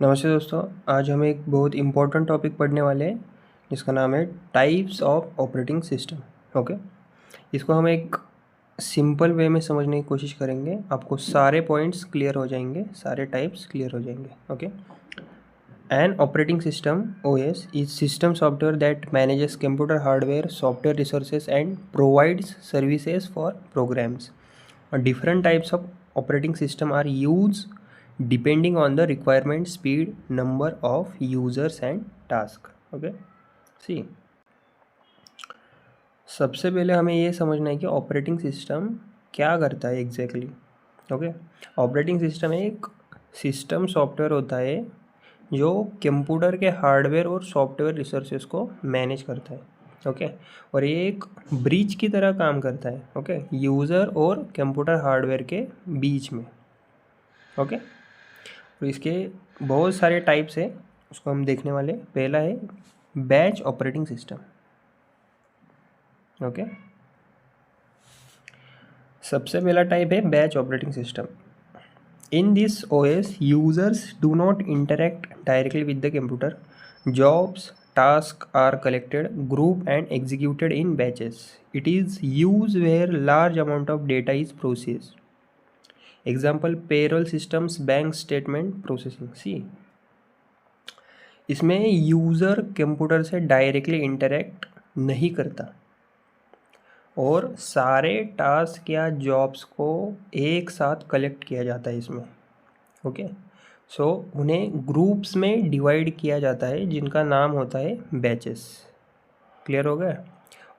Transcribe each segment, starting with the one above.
नमस्ते दोस्तों। आज हम एक बहुत इम्पोर्टेंट टॉपिक पढ़ने वाले हैं जिसका नाम है types of operating system. Okay, इसको हम एक सिंपल वे में समझने की कोशिश करेंगे। आपको सारे पॉइंट्स क्लियर हो जाएंगे, सारे टाइप्स क्लियर हो जाएंगे। Okay, an operating system OS is system software that manages computer hardware, software resources and provides services for programs. Different types of operating system are used depending on the requirement, speed, number of users and task. Okay, see, सबसे पहले हमें ये समझना है कि operating system क्या करता है एग्जैक्टली। ओके, ऑपरेटिंग सिस्टम एक सिस्टम सॉफ्टवेयर होता है जो कंप्यूटर के हार्डवेयर और सॉफ्टवेयर रिसोर्सेज को मैनेज करता है। ओके, और ये एक ब्रिज की तरह काम करता है। ओके, यूज़र और कंप्यूटर हार्डवेयर के बीच में। ओके, और इसके बहुत सारे टाइप्स है, उसको हम देखने वाले। पहला है बैच ऑपरेटिंग सिस्टम। ओके, सबसे पहला टाइप है batch operating system. In this OS, users do not interact directly with the computer. Jobs, tasks are collected, grouped, and executed in batches. It is used where large amount of data is processed. Example: payroll systems, bank statement processing. See, इसमें user computer से directly interact नहीं करता और सारे task या jobs को एक साथ कलेक्ट किया जाता है इसमें। ओके, सो उन्हें ग्रुप्स में डिवाइड किया जाता है जिनका नाम होता है बैचेस। क्लियर हो गया?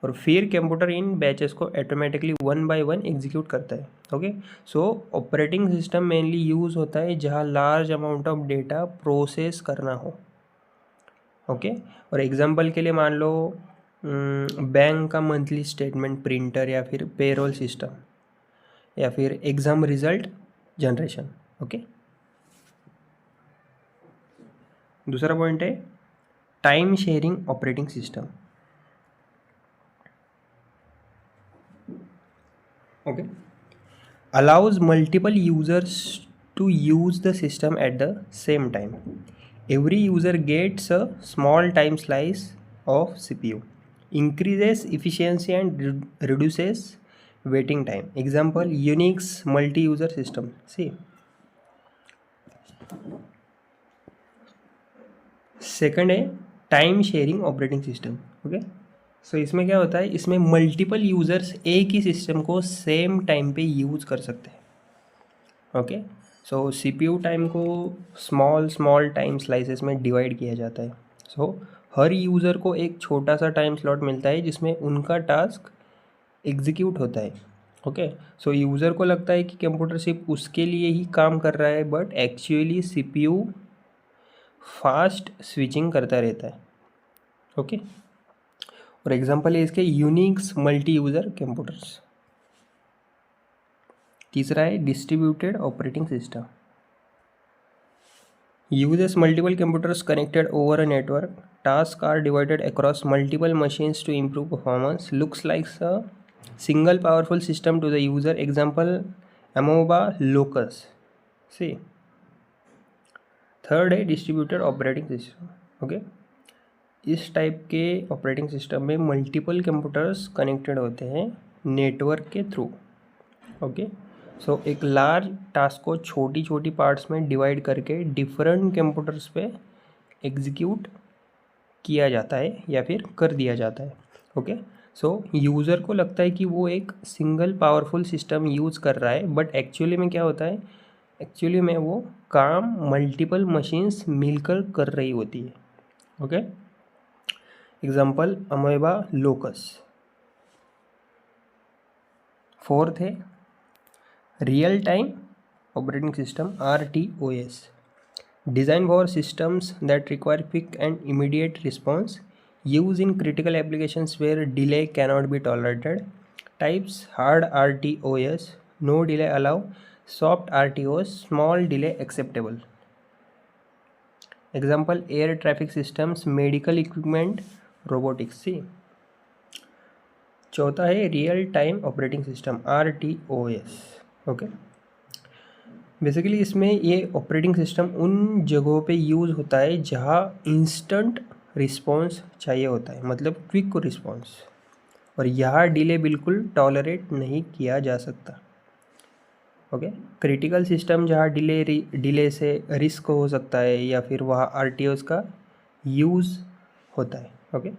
और फिर कंप्यूटर इन बैचेस को automatically one by one execute करता है। Okay, so operating system mainly use होता है जहाँ large amount of data process करना हो। ओके, और एग्जांपल के लिए मान लो बैंक का मंथली स्टेटमेंट प्रिंटर या फिर पेरोल सिस्टम या फिर एग्ज़ाम रिजल्ट जनरेशन। ओके, दूसरा पॉइंट है time sharing operating system. Okay, allows multiple users to use the system at the same time. Every user gets a small time slice of CPU, increases efficiency and reduces waiting time. Example: Unix multi-user system. See, second है time sharing operating system. Okay, so इसमें क्या होता है, इसमें multiple users एक ही system को same time पे यूज़ कर सकते हैं। ओके, सो सीपीयू टाइम को स्मॉल स्मॉल टाइम स्लाइसेस में डिवाइड किया जाता है। सो हर यूज़र को एक छोटा सा टाइम स्लॉट मिलता है जिसमें उनका टास्क एग्जीक्यूट होता है। ओके, सो यूज़र को लगता है कि कंप्यूटर सिर्फ उसके लिए ही काम कर रहा है, but actually CPU fast switching करता रहता है। ओके, और एग्जांपल है इसके यूनिक्स मल्टी यूज़र कंप्यूटर्स। तीसरा है distributed operating system. Uses multiple computers connected over a network. Tasks are divided across multiple machines to improve performance. Looks like a single powerful system to the user. Example: Amoeba Locus. See, third है distributed operating system. Okay, इस type के operating system में multiple computers connected होते हैं network के through. Okay, सो एक large task को छोटी छोटी पार्ट्स में डिवाइड करके डिफरेंट कंप्यूटर्स पे एग्जीक्यूट किया जाता है या फिर कर दिया जाता है। ओके, सो यूज़र को लगता है कि वो एक सिंगल पावरफुल सिस्टम यूज़ कर रहा है, बट एक्चुअली में क्या होता है, एक्चुअली में वो काम मल्टीपल मशीन्स मिलकर कर रही होती है। Okay, example Amoeba Locus. Fourth है real time operating system RTOS. Designed for systems that require quick and immediate response. Used in critical applications where delay cannot be tolerated. Types: hard RTOS, no delay allow. Soft RTOS, small delay acceptable. Example: air traffic systems, medical equipment, robotics. See, चौथा है real time operating system RTOS. Okay, basically इसमें ये operating system उन जगहों पे use होता है जहाँ इंस्टेंट रिस्पॉन्स चाहिए होता है, मतलब क्विक रिस्पॉन्स, और यहाँ डिले बिल्कुल टॉलरेट नहीं किया जा सकता। ओके, क्रिटिकल सिस्टम जहाँ डिले से रिस्क हो सकता है, या फिर वहाँ आरटीओस का यूज़ होता है। ओके,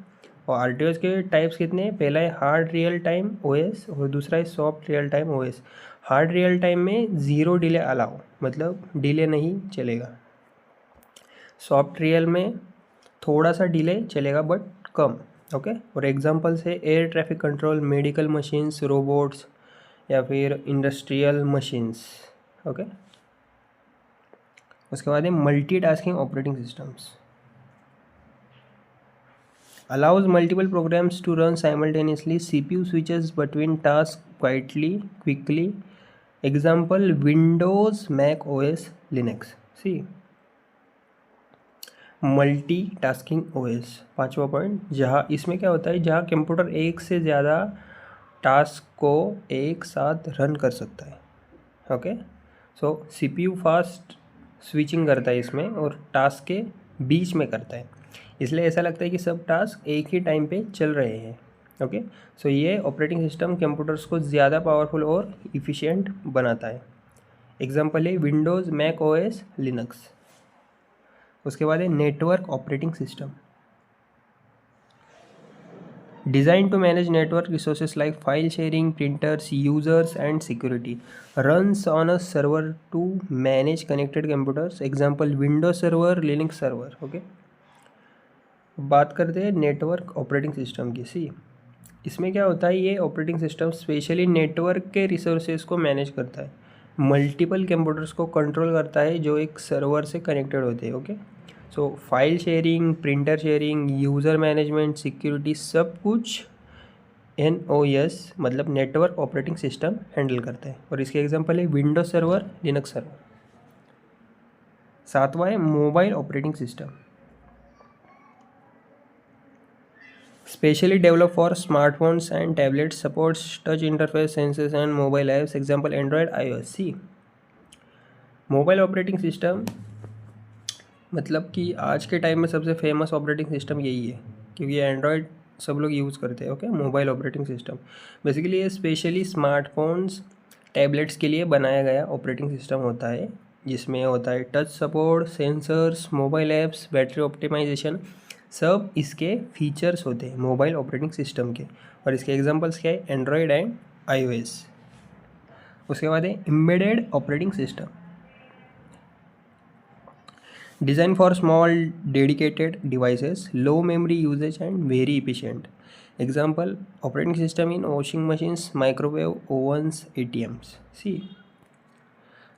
और आरटीओस के टाइप्स कितने हैं? पहला है हार्ड रियल टाइम ओएस और दूसरा है soft real time OS. Hard real time में ज़ीरो डिले अलाउ, मतलब डिले नहीं चलेगा। सॉफ्ट रियल में थोड़ा सा डिले चलेगा बट कम। ओके, और एग्जांपल्स है air traffic control, medical machines, robots, या फिर इंडस्ट्रियल मशीन्स। ओके, उसके बाद है multitasking operating systems, allows multiple programs to run simultaneously. CPU switches between tasks quickly. Example Windows, Mac OS, Linux. See, multitasking OS, पांचवा point, जहाँ इसमें क्या होता है, जहाँ कंप्यूटर एक से ज़्यादा टास्क को एक साथ रन कर सकता है। Okay, so CPU fast switching करता है इसमें और टास्क के बीच में करता है, इसलिए ऐसा लगता है कि सब टास्क एक ही टाइम पे चल रहे हैं। ओके, सो ये ऑपरेटिंग सिस्टम कंप्यूटर्स को ज़्यादा पावरफुल और इफ़िशिएंट बनाता है। एग्जांपल है विंडोज़, मैक ओएस, लिनक्स। उसके बाद है network operating system, design to manage network resources like file sharing, printers, users and security, runs on a server to manage connected computers. Example Windows server, Linux server. Okay, बात करते हैं network operating system की। सी, इसमें क्या होता है, ये operating system specially network के रिसोर्सेज को मैनेज करता है, मल्टीपल कंप्यूटर्स को कंट्रोल करता है जो एक सर्वर से कनेक्टेड होते हैं। Okay, so file sharing, printer sharing, user management, security, सब कुछ NOS मतलब नेटवर्क ऑपरेटिंग सिस्टम हैंडल करता है, और इसके एग्जांपल है विंडोज सर्वर, लिनक्स सर्वर। सातवां है mobile operating system, specially developed for smartphones and tablets, supports touch interface, sensors and mobile apps. Example Android, iOS. See, mobile operating system मतलब कि आज के टाइम में सबसे फेमस ऑपरेटिंग सिस्टम यही है, क्योंकि एंड्रॉयड सब लोग यूज़ करते हैं। Okay, mobile operating system basically ये स्पेशली स्मार्टफोन्स, टैबलेट्स के लिए बनाया गया ऑपरेटिंग सिस्टम होता है, जिसमें होता है touch support, sensors, mobile apps, battery optimization, सब इसके फीचर्स होते हैं मोबाइल ऑपरेटिंग सिस्टम के। और इसके एग्जांपल्स क्या है, एंड्रॉयड एंड iOS। उसके बाद है embedded operating system, design for small dedicated devices, low memory usage and very efficient. Example operating system in washing machines, microwave ovens, ATMs। See,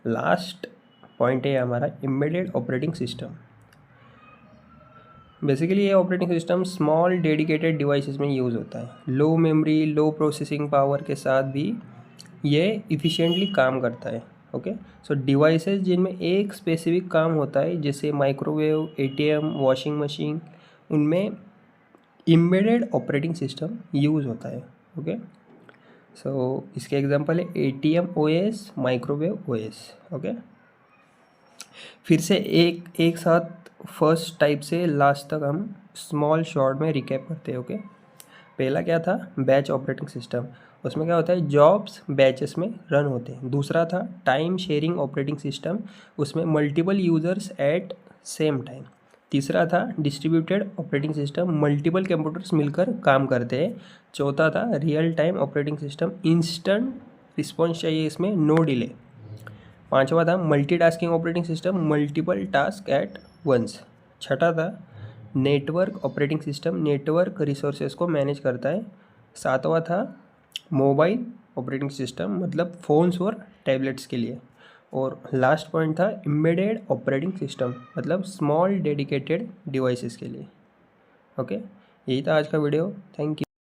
last point है हमारा एम्बेडेड ऑपरेटिंग सिस्टम। बेसिकली ये operating system small dedicated devices में use होता है, low memory, low processing power के साथ भी ये इफ़िशिएंटली काम करता है। ओके, सो डिवाइसेस जिनमें एक स्पेसिफिक काम होता है, जैसे माइक्रोवेव, ATM, वॉशिंग मशीन, उनमें एम्बेडेड ऑपरेटिंग सिस्टम यूज़ होता है। ओके, सो इसके एग्जांपल है ATM OS, microwave OS। Okay, फिर से एक साथ फर्स्ट टाइप से लास्ट तक हम स्मॉल शॉर्ट में रिकैप करते हैं। ओके, पहला क्या था, बैच ऑपरेटिंग सिस्टम, उसमें क्या होता है, जॉब्स बैचेस में रन होते हैं। दूसरा था टाइम शेयरिंग ऑपरेटिंग सिस्टम, उसमें multiple users at same time. तीसरा था distributed operating system, multiple computers मिलकर काम करते हैं। चौथा था real time operating system, instant response चाहिए इसमें, नो डिले। पांचवा था multitasking operating system, multiple task at once. छठा था network operating system, network resources को मैनेज करता है। सातवां था मोबाइल ऑपरेटिंग सिस्टम, मतलब फ़ोन्स और टैबलेट्स के लिए। और लास्ट पॉइंट था एम्बेडेड ऑपरेटिंग सिस्टम, मतलब स्मॉल डेडिकेटेड डिवाइसेस के लिए। ओके, यही था आज का वीडियो। Thank you.